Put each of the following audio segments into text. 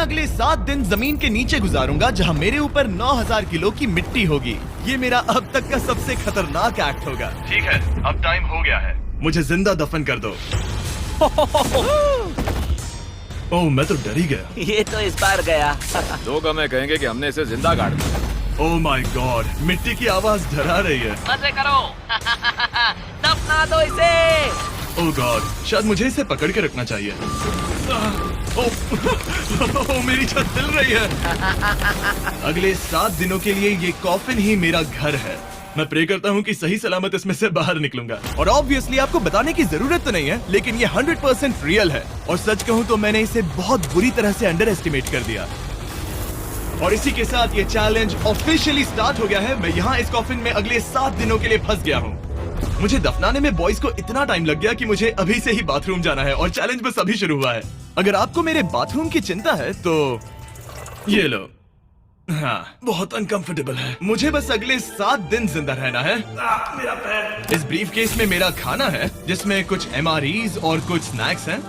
अगले 7 दिन जमीन के नीचे गुजारूंगा जहां मेरे ऊपर 9000 किलो की मिट्टी होगी। ये मेरा अब तक का सबसे खतरनाक एक्ट होगा। ठीक है, अब टाइम हो गया है, मुझे जिंदा दफन कर दो। ओह, मैं तो डर ही गया। ये तो इस बार गया। लोग हमें कहेंगे कि हमने इसे जिंदा गाड़ दिया। ओह माय गॉड, मिट्टी की आवाज डरा रही है। मजे करो। दफना दो इसे। ओह गॉड, शायद मुझे इसे पकड़ के रखना चाहिए। ओह, मेरी छत हिल रही है। अगले 7 दिनों के लिए ये कॉफिन ही मेरा घर है। मैं प्रे करता हूँ कि सही सलामत इसमें से बाहर निकलूंगा। और ऑब्वियसली आपको बताने की जरूरत तो नहीं है, लेकिन ये 100% रियल है। और सच कहूँ तो मैंने इसे बहुत बुरी तरह से अंडर एस्टिमेट कर दिया। और इसी के साथ ये चैलेंज ऑफिशियली स्टार्ट हो गया है। मैं यहाँ इस कॉफिन में अगले 7 दिनों के लिए फंस गया हूँ। मुझे दफनाने में बॉयज को इतना टाइम लग गया कि मुझे अभी से ही बाथरूम जाना है और चैलेंज बस अभी शुरू हुआ है। अगर आपको मेरे बाथरूम की चिंता है तो ये लो। हाँ, बहुत अनकंफर्टेबल है। मुझे बस अगले 7 दिन जिंदा रहना है। मेरा पैर। इस ब्रीफ केस में मेरा खाना है, जिसमें कुछ MREs और कुछ स्नैक्स हैं।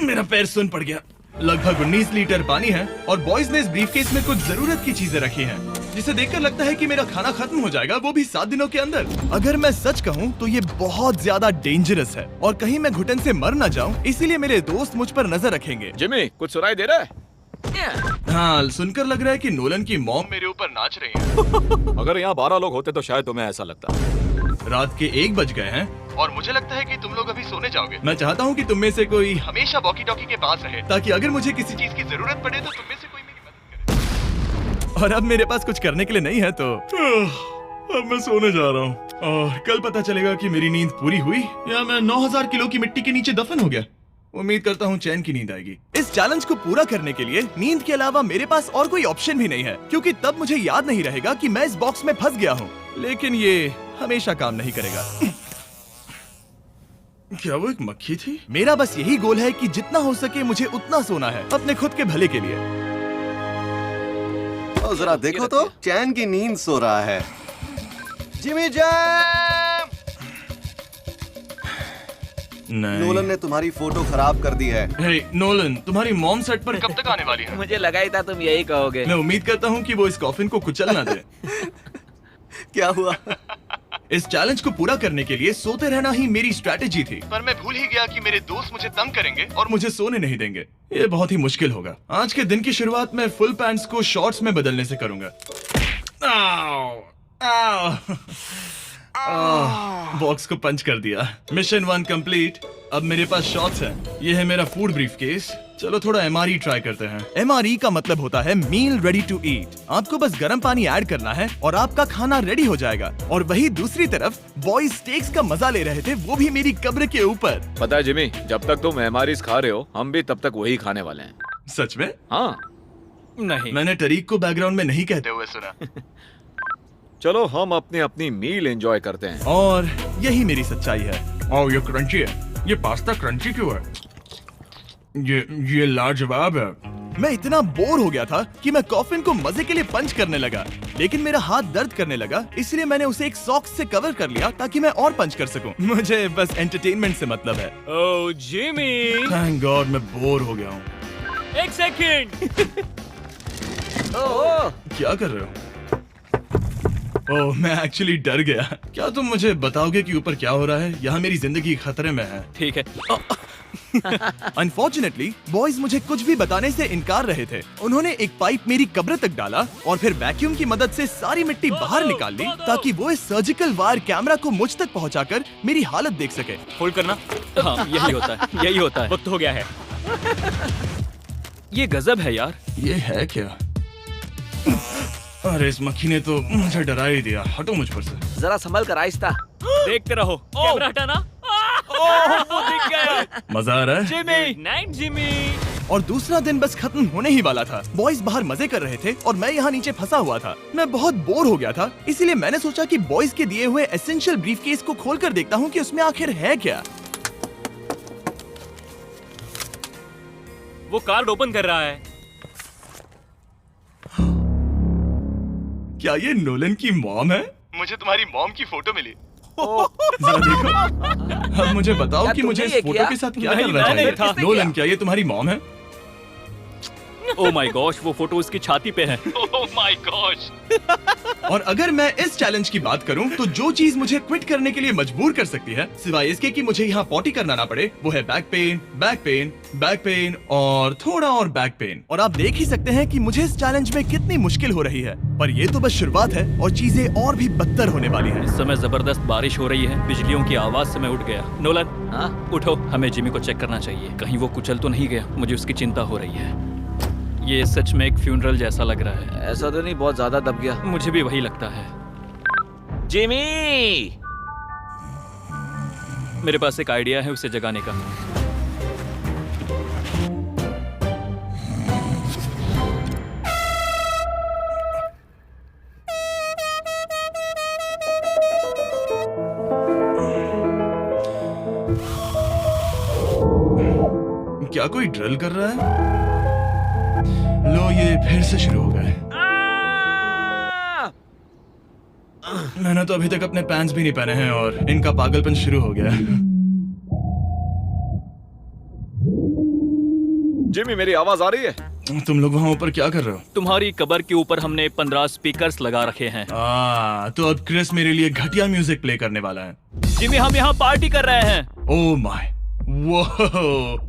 मेरा पैर सुन पड़ गया। लगभग 19 लीटर पानी है और बॉयज ने इस ब्रीफ केस में कुछ जरूरत की चीजें रखी हैं, जिसे देखकर लगता है कि मेरा खाना खत्म हो जाएगा, वो भी 7 दिनों के अंदर। अगर मैं सच कहूँ तो ये बहुत ज्यादा डेंजरस है और कहीं मैं घुटन से मर न जाऊँ, इसीलिए मेरे दोस्त मुझ पर नजर रखेंगे। जिमी, कुछ सुनाई दे रहा है? हाँ, सुनकर लग रहा है कि नोलन की मॉम मेरे ऊपर नाच रही है। अगर यहाँ 12 लोग होते तो शायद तुम्हें ऐसा लगता। रात के 1 बज गए हैं और मुझे लगता है कि तुम लोग अभी सोने जाओगे। मैं चाहता हूँ कि तुम में से कोई हमेशा वॉकी टॉकी के पास रहे, ताकि अगर मुझे किसी चीज की जरूरत पड़े तो तुम में से कोई मेरी मदद करे। और अब मेरे पास कुछ करने के लिए नहीं है तो अब मैं सोने जा रहा हूँ और कल पता चलेगा कि मेरी नींद पूरी हुई या मैं 9000 किलो की मिट्टी के नीचे दफन हो गया। उम्मीद करता हूँ चैन की नींद आएगी। इस चैलेंज को पूरा करने के लिए नींद के अलावा मेरे पास और कोई ऑप्शन भी नहीं है, क्योंकि तब मुझे याद नहीं रहेगा कि मैं इस बॉक्स में फंस गया हूँ। लेकिन ये हमेशा काम नहीं करेगा। क्या वो एक मक्खी थी? मेरा बस यही गोल है कि जितना हो सके मुझे उतना सोना है, अपने खुद के भले के लिए। ओ, जरा देखो तो, चैन की नींद सो रहा है। Jimmy jam! नोलन ने तुम्हारी फोटो खराब कर दी है। हे नोलन, तुम्हारी मॉम सेट पर कब तक आने वाली है? मुझे लगा ही था तुम यही कहोगे। मैं उम्मीद करता हूँ कि वो इस कॉफिन को कुचल ना दे। क्या हुआ? इस चैलेंज को पूरा करने के लिए सोते रहना ही मेरी स्ट्रैटेजी थी, पर मैं भूल ही गया कि मेरे दोस्त मुझे तंग करेंगे और मुझे सोने नहीं देंगे। ये बहुत ही मुश्किल होगा। आज के दिन की शुरुआत मैं फुल पैंट्स को शॉर्ट्स में बदलने से करूंगा। बॉक्स को पंच कर दिया। Mission 1 complete. अब मेरे पास शॉर्ट्स हैं। ये है मेरा फूड ब्रीफ केस। चलो थोड़ा MRE ट्राई करते हैं। MRE का मतलब होता है मील रेडी टू ईट। आपको बस गर्म पानी ऐड करना है और आपका खाना रेडी हो जाएगा। और वही दूसरी तरफ बॉयज स्टेक्स का मजा ले रहे थे, वो भी मेरी कब्र के ऊपर। पता है जिमी, जब तक तुम MREs खा रहे हो, हम भी तब तक वही खाने वाले हैं। सच में? हाँ। नहीं, मैंने टरीक को बैकग्राउंड में नहीं कहते हुए सुना। चलो हम अपनी अपनी मील एंजॉय करते हैं। और यही मेरी सच्चाई है। ओह, ये क्रंची है। ये पास्ता क्रंची क्यों है? ये लाजवाब है। मैं इतना बोर हो गया था कि मैं कॉफिन को मजे के लिए पंच करने लगा, लेकिन मेरा हाथ दर्द करने लगा, इसलिए मैंने उसे एक सॉक्स से कवर कर लिया ताकि मैं और पंच कर सकूं। मुझे बस एंटरटेनमेंट से मतलब है। ओह जिमी, थैंक गॉड मैं बोर हो गया हूँ। 1 सेकंड। ओह, क्या कर रहे हो? ओह, मैं एक्चुअली डर गया। क्या तुम मुझे बताओगे कि ऊपर क्या हो रहा है? यहाँ मेरी जिंदगी खतरे में है। ठीक है। अनफॉर्चुनेटली बॉयज मुझे कुछ भी बताने से इनकार रहे थे। उन्होंने एक पाइप मेरी कब्र तक डाला और फिर वैक्यूम की मदद से सारी मिट्टी बाहर निकाल ली, ताकि वो इस सर्जिकल वायर कैमरा को मुझ तक पहुंचाकर मेरी हालत देख सके। होल्ड करना। हाँ, यही होता है, यही होता है। वक्त हो गया है। ये गजब है यार। ये है क्या? अरे इस मक्खी ने तो मुझे डरा ही दिया। हटो मुझ पर से। जरा संभल कर आहिस्ता। देखते रहो। कैमरा हटाना। वो दिख गया। मजा आ रहा है? Jimmy, night Jimmy. और दूसरा दिन बस खत्म होने ही वाला था। बॉयज बाहर मजे कर रहे थे और मैं यहाँ नीचे फंसा हुआ था। मैं बहुत बोर हो गया था, इसीलिए मैंने सोचा कि बॉयज के दिए हुए एसेंशियल ब्रीफकेस को खोलकर देखता हूँ कि उसमें आखिर है क्या। वो कार्ड ओपन कर रहा है। क्या ये नोलन की मॉम है? मुझे तुम्हारी मॉम की फोटो मिली। जरा देखो। अब मुझे बताओ क्या कि मुझे तुमने इस ये फोटो किया? के साथ क्या नहीं, करना मैंने चाहिए? था। नोलन, क्या ये तुम्हारी मॉम है? ओह माय गॉश, वो फोटो उसकी छाती पे है। Oh my gosh. और अगर मैं इस चैलेंज की बात करूं तो जो चीज मुझे क्विट करने के लिए मजबूर कर सकती है, सिवाय इसके कि मुझे यहाँ पॉटी करना ना पड़े, वो है back pain, back pain, back pain और थोड़ा और बैक पेन। और आप देख ही सकते हैं कि मुझे इस चैलेंज में कितनी मुश्किल हो रही है, पर ये तो बस शुरुआत है और चीजें और भी बदतर होने वाली हैं। इस समय जबरदस्त बारिश हो रही है, बिजलियों की आवाज से मैं उठ गया। नोलन, हाँ? उठो, हमें जिमी को चेक करना चाहिए। कहीं वो कुचल तो नहीं गया, मुझे उसकी चिंता हो रही है। ये सच में एक फ्यूनरल जैसा लग रहा है। ऐसा तो नहीं बहुत ज्यादा दब गया? मुझे भी वही लगता है। जिमी! मेरे पास एक आइडिया है उसे जगाने का। क्या कोई ड्रिल कर रहा है? लो, ये फिर से शुरू हो गए। मैंने तो अभी तक अपने पैंट्स भी नहीं पहने हैं और इनका पागलपन शुरू हो गया। जिमी, मेरी आवाज आ रही है? तुम लोग वहाँ ऊपर क्या कर रहे हो? तुम्हारी कबर के ऊपर हमने 15 स्पीकर्स लगा रखे हैं। तो अब क्रिस मेरे लिए घटिया म्यूजिक प्ले करने वाला है। जिमी, हम यहाँ पार्टी कर रहे हैं। ओह माय, वो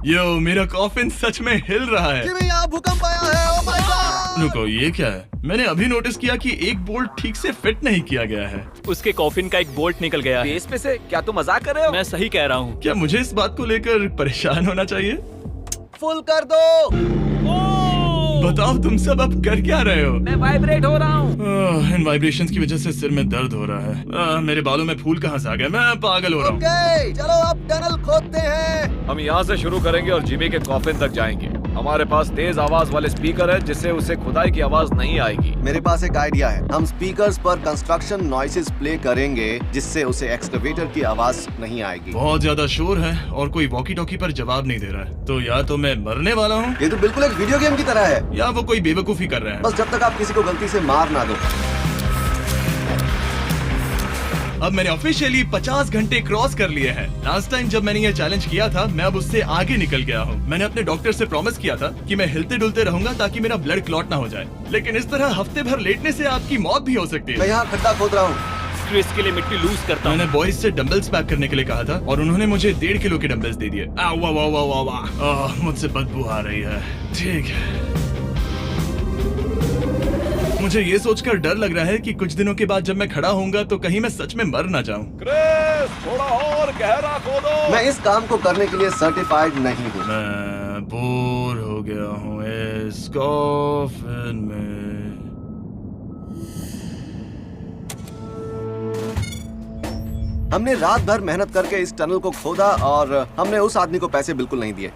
यो, मेरा कॉफिन सच में हिल रहा है। जिमी, यहाँ भूकंप आया है। Oh my God! रुको, ये क्या है? मैंने अभी नोटिस किया कि एक बोल्ट ठीक से फिट नहीं किया गया है। उसके कॉफिन का एक बोल्ट निकल गया है। बेस पे से? क्या तुम मजाक कर रहे हो? मैं सही कह रहा हूँ। क्या मुझे इस बात को लेकर परेशान होना चाहिए? फुल कर दो। बताओ तुम सब अब कर क्या रहे हो? मैं वाइब्रेट हो रहा हूँ। इन वाइब्रेशंस की वजह से सिर में दर्द हो रहा है। मेरे बालों में फूल कहाँ से आ गए? मैं पागल हो रहा हूँ। ओके, चलो अब टनल खोदते हैं। हम यहाँ से शुरू करेंगे और जिमी के कॉफिन तक जाएंगे। हमारे पास तेज आवाज वाले स्पीकर है जिससे उसे खुदाई की आवाज नहीं आएगी। मेरे पास एक आइडिया है। हम स्पीकर्स पर कंस्ट्रक्शन नॉइसेस प्ले करेंगे जिससे उसे एक्सकवेटर की आवाज नहीं आएगी। बहुत ज्यादा शोर है और कोई वॉकी टॉकी पर जवाब नहीं दे रहा है। तो या तो मैं मरने वाला हूँ ये तो बिल्कुल एक वीडियो गेम की तरह है। या वो कोई बेवकूफी कर रहे हैं। बस जब तक आप किसी को गलती से मार ना दो। अब मैंने ऑफिशियली 50 घंटे क्रॉस कर लिए हैं। लास्ट टाइम जब मैंने ये चैलेंज किया था, मैं अब उससे आगे निकल गया हूँ। मैंने अपने डॉक्टर से प्रॉमिस किया था कि मैं हिलते डुलते रहूंगा ताकि मेरा ब्लड क्लॉट ना हो जाए। लेकिन इस तरह हफ्ते भर लेटने से आपकी मौत भी हो सकती मैं है। यहाँ खड्डा खोद रहा हूँ। क्रिस के लिए मिट्टी लूज करता हूँ। मैंने बॉयज से डंबल्स पैक करने के लिए कहा था और उन्होंने मुझे 1.5 किलो के डंबल्स दे दिए। वाह वाह वाह वाह वाह, मुझसे बदबू आ रही है। ठीक है, मुझे ये सोचकर डर लग रहा है कि कुछ दिनों के बाद जब मैं खड़ा होऊंगा तो कहीं मैं सच में मर ना जाऊं। क्रिस, थोड़ा और गहरा खोदो। मैं इस काम को करने के लिए सर्टिफाइड नहीं हूँ। मैं बोर हो गया हूँ इस कॉफिन में। हमने रात भर मेहनत करके इस टनल को खोदा और हमने उस आदमी को पैसे बिल्कुल नहीं दिए।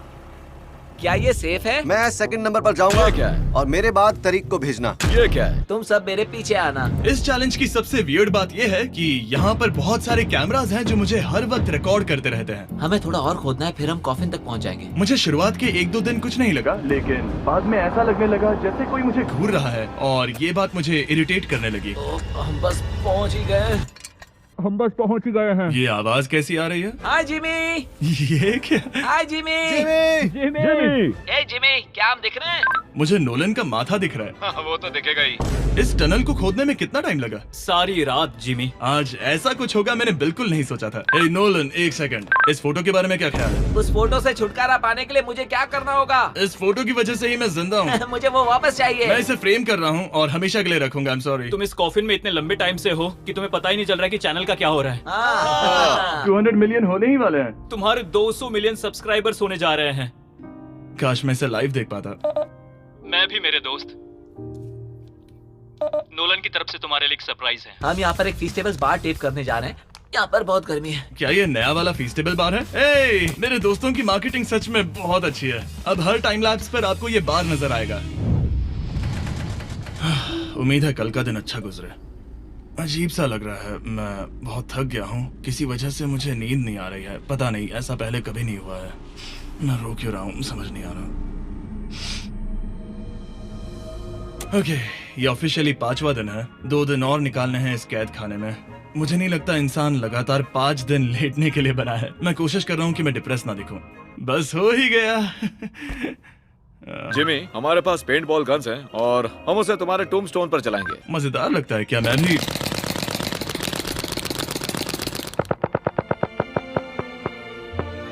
क्या ये सेफ है? मैं सेकंड नंबर पर जाऊंगा। ये क्या है? और मेरे बाद तरीक को भेजना। ये क्या है? तुम सब मेरे पीछे आना। इस चैलेंज की सबसे वियर्ड बात यह है कि यहाँ पर बहुत सारे कैमरास हैं जो मुझे हर वक्त रिकॉर्ड करते रहते हैं। हमें थोड़ा और खोदना है, फिर हम कॉफिन तक पहुंच जाएंगे। मुझे शुरुआत के 1-2 दिन कुछ नहीं लगा, लेकिन बाद में ऐसा लगने लगा जैसे कोई मुझे घूर रहा है और ये बात मुझे इरिटेट करने लगी। हम बस पहुंच ही गए। ये आवाज कैसी आ रही है? हाय जिमी। ये क्या? हाय जिमी। ए जिमी, क्या हम दिख रहे हैं? मुझे नोलन का माथा दिख रहा हाँ, वो तो दिखेगा ही। है। इस टनल को खोदने में कितना टाइम लगा? सारी रात जिमी। आज ऐसा कुछ होगा मैंने बिल्कुल नहीं सोचा था। ए नोलन, एक सेकंड, इस फोटो के बारे में क्या ख्याल है? उस फोटो से छुटकारा पाने के लिए मुझे क्या करना होगा? इस फोटो की वजह से ही मैं जिंदा हूँ। मुझे वो वापस चाहिए। मैं इसे फ्रेम कर रहा हूँ और हमेशा के लिए रखूंगा। I'm sorry। तुम इस कॉफिन में इतने लंबे टाइम से हो कि तुम्हें पता ही नहीं चल रहा है कि चैनल का क्या हो रहा है। 200 मिलियन होने ही वाले हैं। तुम्हारे 200 मिलियन सब्सक्राइबर्स होने जा रहे हैं। काश मैं इसे लाइव देख पाता। मैं भी मेरे दोस्त। नोलन की तरफ से तुम्हारे लिए एक सरप्राइज है। हम यहाँ पर एक फीस्टेबल्स बार टेप करने जा रहे हैं। यहाँ पर बहुत गर्मी है। क्या ये नया वाला फीस्टेबल बार है? ए, मेरे दोस्तों की मार्केटिंग सच में बहुत अच्छी है। अब हर टाइम लैप्स पर आपको ये बार नजर आएगा। उम्मीद है कल का दिन अच्छा गुजरे। अजीब सा लग रहा है, मैं बहुत थक गया हूँ। किसी वजह से मुझे नींद नहीं आ रही है। पता नहीं, ऐसा पहले कभी नहीं हुआ है। मैं रो क्यों रहा हूँ समझ नहीं आ रहा। ओके, ये ऑफिशियली 5वां दिन है। 2 दिन और निकालने हैं इस कैद खाने में। मुझे नहीं लगता इंसान लगातार 5 दिन लेटने के लिए बना है। मैं कोशिश कर रहा हूँ कि मैं डिप्रेस ना दिखूं। बस हो ही गया। जिमी, हमारे पास पेंट बॉल गन्स हैं और हम उसे तुम्हारे टूम्बस्टोन पर चलाएंगे। मजेदार लगता है क्या? मैं भी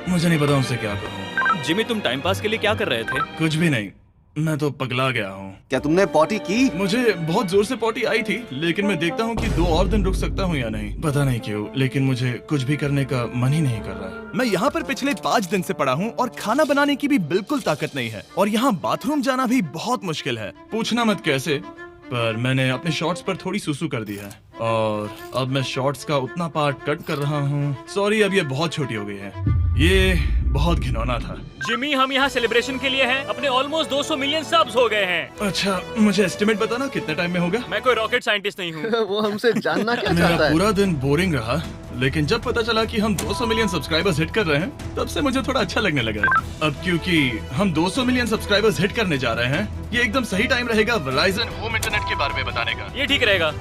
मुझे नहीं पता उनसे क्या कहूँ। जिमी, तुम टाइम पास के लिए क्या कर रहे थे? कुछ भी नहीं, मैं तो पगला गया हूँ। क्या तुमने पॉटी की? मुझे बहुत जोर से पॉटी आई थी, लेकिन मैं देखता हूँ कि 2 और दिन रुक सकता हूँ या नहीं। पता नहीं क्यों, लेकिन मुझे कुछ भी करने का मन ही नहीं कर रहा। मैं यहाँ पर पिछले 5 दिन से पड़ा हूँ और खाना बनाने की भी बिल्कुल ताकत नहीं है, और यहाँ बाथरूम जाना भी बहुत मुश्किल है। पूछना मत कैसे, पर मैंने अपने शॉर्ट्स पर थोड़ी सुसु कर दी है और अब मैं शॉर्ट्स का उतना पार्ट कट कर रहा हूँ। सॉरी, अब ये बहुत छोटी हो गई है। ये बहुत घिनौना था। जिमी, हम यहाँ सेलिब्रेशन के लिए हैं। अपने ऑलमोस्ट 200 मिलियन सब्स हो गए हैं। अच्छा, मुझे एस्टिमेट बताना कितने टाइम में होगा? मैं कोई रॉकेट साइंटिस्ट नहीं हूँ। वो हमसे जानना क्या मेरा चाहता है? पूरा दिन बोरिंग रहा, लेकिन जब पता चला कि हम 200 मिलियन सब्सक्राइबर्स हिट कर रहे हैं, तब से मुझे थोड़ा अच्छा लगने लगा है। अब क्योंकि हम 200 मिलियन सब्सक्राइबर्स हिट करने जा रहे हैं, ये एकदम सही टाइम रहेगा Verizon होम इंटरनेट के बारे में बताने का। ये ठीक रहेगा।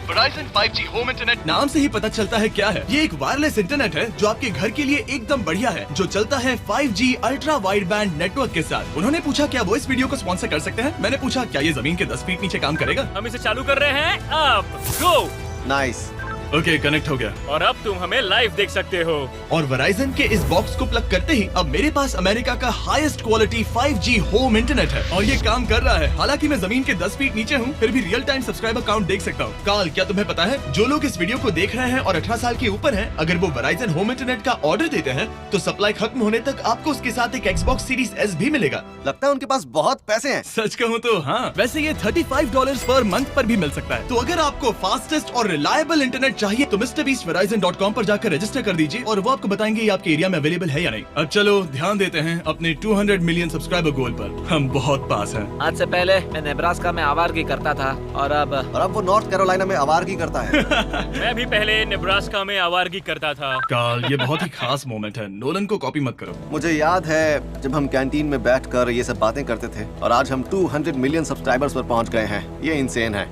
Verizon 5G होम इंटरनेट नाम से ही पता चलता है क्या है। ये एक वायरलेस इंटरनेट है जो आपके घर के लिए एकदम बढ़िया है, जो चलता है 5G ultra wide band network के साथ। उन्होंने पूछा क्या वो इस वीडियो को स्पॉन्सर कर सकते हैं। मैंने पूछा क्या ये जमीन के 10 फीट नीचे काम करेगा। हम इसे चालू कर रहे हैं। अब गो। नाइस। ओके, कनेक्ट हो गया। और अब तुम हमें लाइव देख सकते हो। और Verizon के इस बॉक्स को प्लग करते ही अब मेरे पास अमेरिका का highest quality 5G home internet है और ये काम कर रहा है। हालांकि मैं जमीन के 10 फीट नीचे हूँ, फिर भी रियल टाइम सब्सक्राइबर काउंट देख सकता हूँ। काल, क्या तुम्हें पता है जो लोग इस वीडियो को देख रहे हैं और 18 साल के ऊपर हैं, अगर वो Verizon होम इंटरनेट का ऑर्डर देते हैं तो सप्लाई खत्म होने तक आपको उसके साथ एक Xbox Series S भी मिलेगा। लगता है उनके पास बहुत पैसे हैं। सच कहूँ तो हाँ। वैसे ये $35 पर मंथ पर भी मिल सकता है। तो अगर आपको फास्टेस्ट और रिलायबल इंटरनेट चाहिए तो MrBeastVerizon.com पर जाकर रजिस्टर कर दीजिए और वो आपको बताएंगे ये आपके एरिया में अवेलेबल है या नहीं। अब चलो ध्यान देते हैं अपने 200 मिलियन सब्सक्राइबर गोल पर। हम बहुत पास हैं। आज से पहले मैं नेब्रास्का में आवारगी करता था और अब वो नॉर्थ कैरोलिना में आवारगी करता है। मैं भी पहले नेब्रास्का में आवारगी करता था। काल, ये बहुत ही खास मोमेंट है। नोलन को कॉपी मत करो। मुझे याद है जब हम कैंटीन में बैठकर ये सब बातें करते थे और आज हम 200 मिलियन सब्सक्राइबर्स पर पहुंच गए हैं। ये इंसेन है।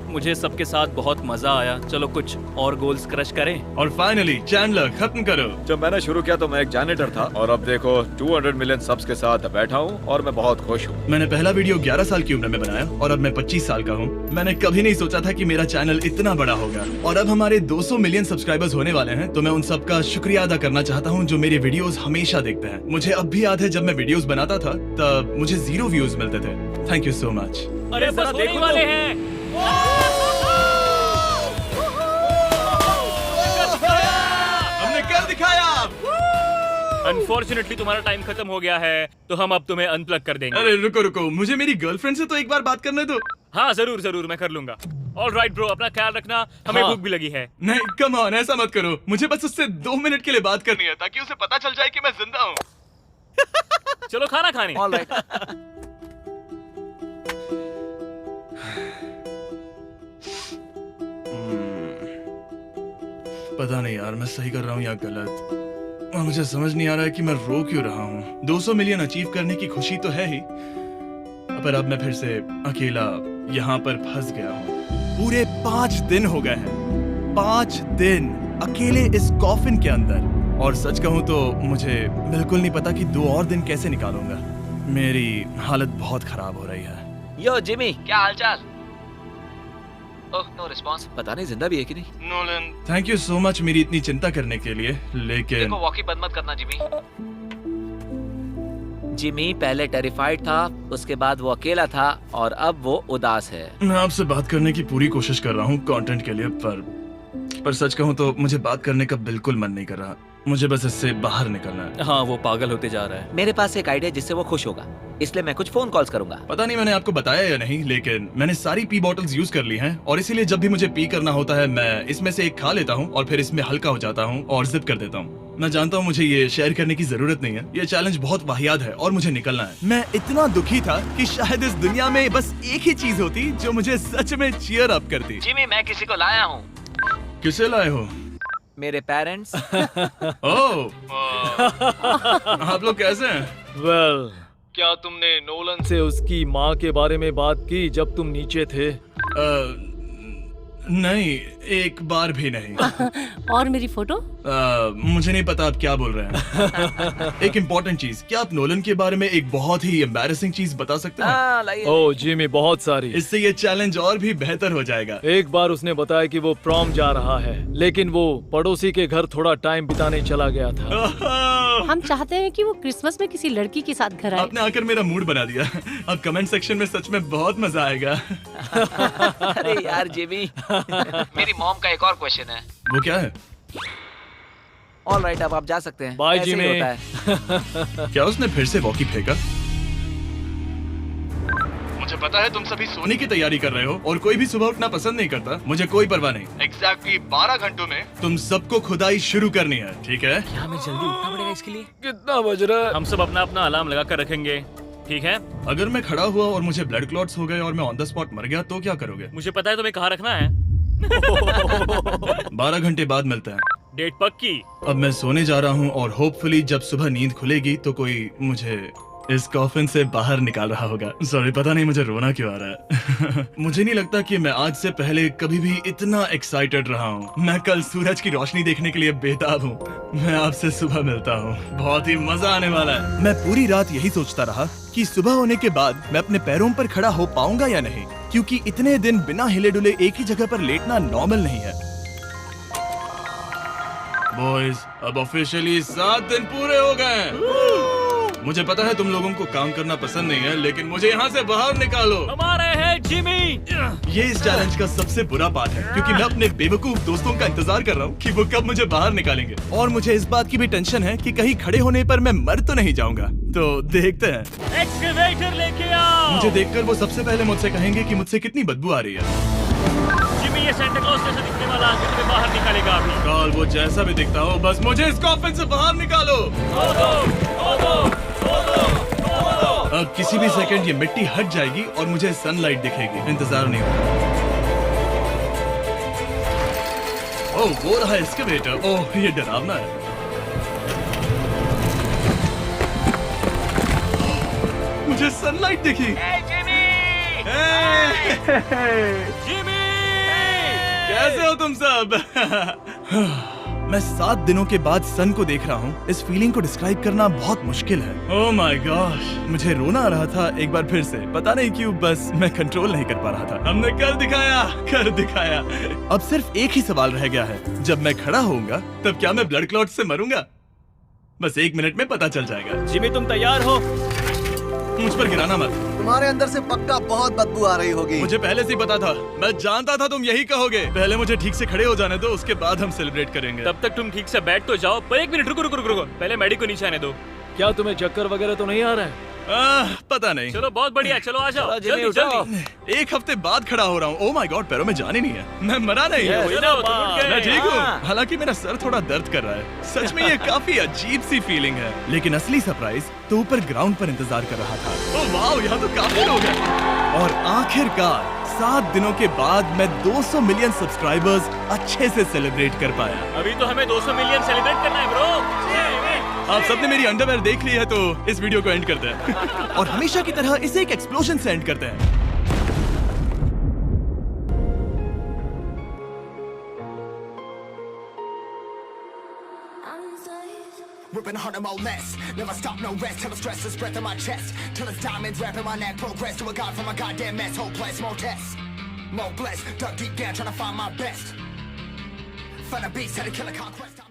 मुझे सबके साथ बहुत मजा आया। चलो कुछ और गोल्स क्रश करें। और फाइनली चैंडलर, खत्म करो। जब मैंने शुरू किया तो मैं एक जैनिटर था और अब देखो 200 मिलियन सब्स के साथ बैठा हूँ और मैं बहुत खुश हूँ। मैंने पहला वीडियो 11 साल की उम्र में बनाया और अब मैं 25 साल का हूँ। मैंने कभी नहीं सोचा था कि मेरा चैनल इतना बड़ा होगा और अब हमारे 200 मिलियन सब्सक्राइबर्स होने वाले हैं। तो मैं उन सबका शुक्रिया अदा करना चाहता हूँ जो मेरे वीडियोस हमेशा देखते हैं। मुझे अब भी याद है जब मैं वीडियोस बनाता था तब मुझे 0 व्यूज मिलते थे। Thank you so much. अरे बस होने वाले हैं। हमने कर दिखाया। अनफॉर्चुनेटली तुम्हारा टाइम खत्म हो गया है, तो हम अब तुम्हें अनप्लग कर देंगे। अरे रुको रुको, मुझे मेरी गर्लफ्रेंड से तो एक बार बात करने दो। हाँ जरूर जरूर, मैं कर लूंगा। ऑलराइट ब्रो, अपना ख्याल रखना। हमें हाँ। भूख भी लगी है। नहीं, कम ऑन, ऐसा मत करो। मुझे बस उससे 2 मिनट के लिए बात करनी है ताकि उसे पता चल जाए कि मैं जिंदा हूँ। चलो खाना खाने। ऑलराइट। पता नहीं यार, मैं सही कर रहा हूँ या गलत। और मुझे समझ नहीं आ रहा है कि मैं रो क्यों रहा हूँ। 200 मिलियन अचीव करने की खुशी तो है ही, पर अब मैं फिर से अकेला यहाँ पर फंस गया हूँ। पूरे 5 दिन हो गए हैं। 5 दिन अकेले इस कॉफिन के अंदर। और सच कहूँ तो मुझे बिल्कुल नहीं पता कि 2 और दिन कैसे निकालूंगा। मेरी हालत बहुत खराब हो रही है। यो जिमी, क्या हालचाल? ओह, नो रिस्पांस। पता नहीं जिंदा भी है कि नहीं। Nolan, thank you so much मेरी इतनी चिंता करने के लिए, लेकिन देखो, वॉकी बंद मत करना जिमी। जिमी पहले टेरिफाइड था, उसके बाद वो अकेला था और अब वो उदास है। मैं आपसे बात करने की पूरी कोशिश कर रहा हूँ कंटेंट के लिए, पर सच कहूँ तो मुझे बात करने का बिल्कुल मन नहीं कर रहा। मुझे बस इससे बाहर निकलना है। हाँ, वो पागल होते जा रहा है। मेरे पास एक आइडिया जिससे वो खुश होगा, इसलिए मैं कुछ फोन कॉल्स करूंगा। पता नहीं मैंने आपको बताया या नहीं, लेकिन मैंने सारी पी बॉटल्स यूज कर ली हैं और इसीलिए जब भी मुझे पी करना होता है मैं इसमें से एक खा लेता हूँ और फिर इसमें हल्का हो जाता हूँ और जिप कर देता हूँ। मैं जानता हूँ मुझे ये शेयर करने की जरूरत नहीं है। ये चैलेंज बहुत वाहियात है और मुझे निकलना है। मैं इतना दुखी था कि शायद इस दुनिया में बस एक ही चीज होती जो मुझे सच में चीयर अप करती। जिमी, मैं किसी को लाया हूँ। किसे लाए हो? मेरे पेरेंट्स। ओह, आप लोग कैसे हैं? वेल, क्या तुमने नोलन से उसकी माँ के बारे में बात की जब तुम नीचे थे? नहीं, एक बार भी नहीं। और मेरी फोटो? मुझे नहीं पता आप क्या बोल रहे हैं। एक इम्पोर्टेंट चीज, क्या आप नोलन के बारे में एक बहुत ही एम्बैरेसिंग चीज बता सकते हैं? हाँ, लाइए। ओ जिमी, बहुत सारी। इससे ये चैलेंज और भी बेहतर हो जाएगा। एक बार उसने बताया कि वो प्रॉम जा रहा है, लेकिन वो पड़ोसी के घर थोड़ा टाइम बिताने चला गया था। हम चाहते हैं कि वो क्रिसमस में किसी लड़की के साथ घर आए। आपने आकर मेरा मूड बना दिया। अब कमेंट सेक्शन में सच में बहुत मजा आएगा। अरे यार जिमी। मेरी मॉम का एक और क्वेश्चन है। वो क्या है? ऑल राइट, अब आप जा सकते हैं। बाय ऐसे ही जिमी। होता है। क्या उसने फिर से वॉकी फेंका? मुझे पता है तुम सभी सोने की तैयारी कर रहे हो और कोई भी सुबह उठना पसंद नहीं करता। मुझे कोई परवाह नहीं। एग्जैक्टली 12 घंटों में तुम सबको खुदाई शुरू करनी है, ठीक है? क्या हमें जल्दी उठना पड़ेगा इसके लिए? कितना बज रहा है? हम सब अपना अपना अलार्म लगा कर रखेंगे, ठीक है? अगर मैं खड़ा हुआ और मुझे ब्लड क्लॉट्स हो गए और मैं ऑन द स्पॉट मर गया तो क्या करोगे? मुझे पता है तुम्हें कहाँ रखना है। 12 घंटे बाद मिलते हैं। डेट पक्की। अब मैं सोने जा रहा हूँ और होपफुली जब सुबह नींद खुलेगी तो कोई मुझे इस कॉफिन से बाहर निकाल रहा होगा। सॉरी, पता नहीं मुझे रोना क्यों आ रहा है। मुझे नहीं लगता कि मैं आज से पहले कभी भी इतना एक्साइटेड रहा हूँ। मैं कल सूरज की रोशनी देखने के लिए बेताब हूँ। मैं आपसे सुबह मिलता हूँ, बहुत ही मजा आने वाला है। मैं पूरी रात यही सोचता रहा कि सुबह होने के बाद मैं अपने पैरों पर खड़ा हो पाऊंगा या नहीं, क्योंकि इतने दिन बिना हिले डुले एक ही जगह पर लेटना नॉर्मल नहीं है। बॉयज, अब ऑफिशियली 7 दिन पूरे हो गए। मुझे पता है तुम लोगों को काम करना पसंद नहीं है, लेकिन मुझे यहाँ से बाहर निकालो। हमारे हैं जिमी। ये इस चैलेंज का सबसे बुरा पार्ट है, क्योंकि मैं अपने बेवकूफ दोस्तों का इंतजार कर रहा हूँ कि वो कब मुझे बाहर निकालेंगे। और मुझे इस बात की भी टेंशन है कि कहीं खड़े होने पर मैं मर तो नहीं जाऊंगा। तो देखते हैं। एक्सकवेटर लेके आओ। मुझे देखकर वो सबसे पहले मुझसे कहेंगे कि मुझसे कितनी बदबू आ रही है। जिमी, ये सांता क्लॉज जैसा दिखने वाला आदमी तुम्हें बाहर निकालेगा अभी। काल, वो जैसा भी दिखता हो, बस मुझे इस कॉफिन से बाहर निकालो। अब किसी भी सेकंड ये मिट्टी हट जाएगी और मुझे सनलाइट दिखेगी। इंतजार नहीं होगा। ओह, वो रहा एक्सकवेटर। ओह, ये डरावना है। मुझे सनलाइट दिखी। जिमी, कैसे हो तुम सब? मैं 7 दिनों के बाद सन को देख रहा हूँ। इस फीलिंग को डिस्क्राइब करना बहुत मुश्किल है। ओह माय गॉश, मुझे रोना आ रहा था एक बार फिर से। पता नहीं क्यों, बस मैं कंट्रोल नहीं कर पा रहा था। हमने कर दिखाया। अब सिर्फ एक ही सवाल रह गया है। जब मैं खड़ा होऊंगा तब क्या मैं ब्लड क्लॉट से मरूंगा? बस 1 मिनट में पता चल जाएगा। जिमी, तुम तैयार हो? मुझ पर गिराना मत। तुम्हारे अंदर से पक्का बहुत बदबू आ रही होगी। मुझे पहले से ही पता था। मैं जानता था तुम यही कहोगे। पहले मुझे ठीक से खड़े हो जाने दो, उसके बाद हम सेलिब्रेट करेंगे। तब तक तुम ठीक से बैठ तो जाओ। पर 1 मिनट रुको। पहले मैडी को नीचे आने दो। क्या तुम्हें चक्कर वगैरह तो नहीं आ रहा है? पता नहीं। चलो, बहुत बढ़िया। चलो आ जाओ। जिमी, जल्दी उठाओ। जल्दी। 1 हफ्ते बाद खड़ा हो रहा हूँ। ओह माय गॉड, पैरों में जान ही नहीं है। मैं मरा नहीं। Yes. चलो, तुम उठ गए। मैं ठीक हूँ। हाँ। हालांकि मेरा सर थोड़ा दर्द कर रहा है। सच में ये काफी अजीब सी फीलिंग है। लेकिन असली सरप्राइज तो ऊपर ग्राउंड पर इंतजार कर रहा था। ओह वाओ, यहाँ तो काफी लोग हैं। और आखिरकार 7 दिनों के बाद मैं 200 मिलियन सब्सक्राइबर्स अच्छे से सेलिब्रेट कर पाया। अभी तो हमें 200 मिलियन सेलिब्रेट करना है ब्रो। आप सबने मेरी अंडरवेयर देख ली है, तो इस वीडियो को एंड करते हैं। और हमेशा की तरह इसे एक एक्सप्लोजन से एंड करते हैं। Ripping harder, more less. Never stop, no rest. Till the stress is breath in my chest. Till it's diamonds wrapping my neck. Progress to a god from a goddamn mess. Hopeless, more tests. More blessed. Dug deep down trying to find my best. Find a beast, had to kill a conquest.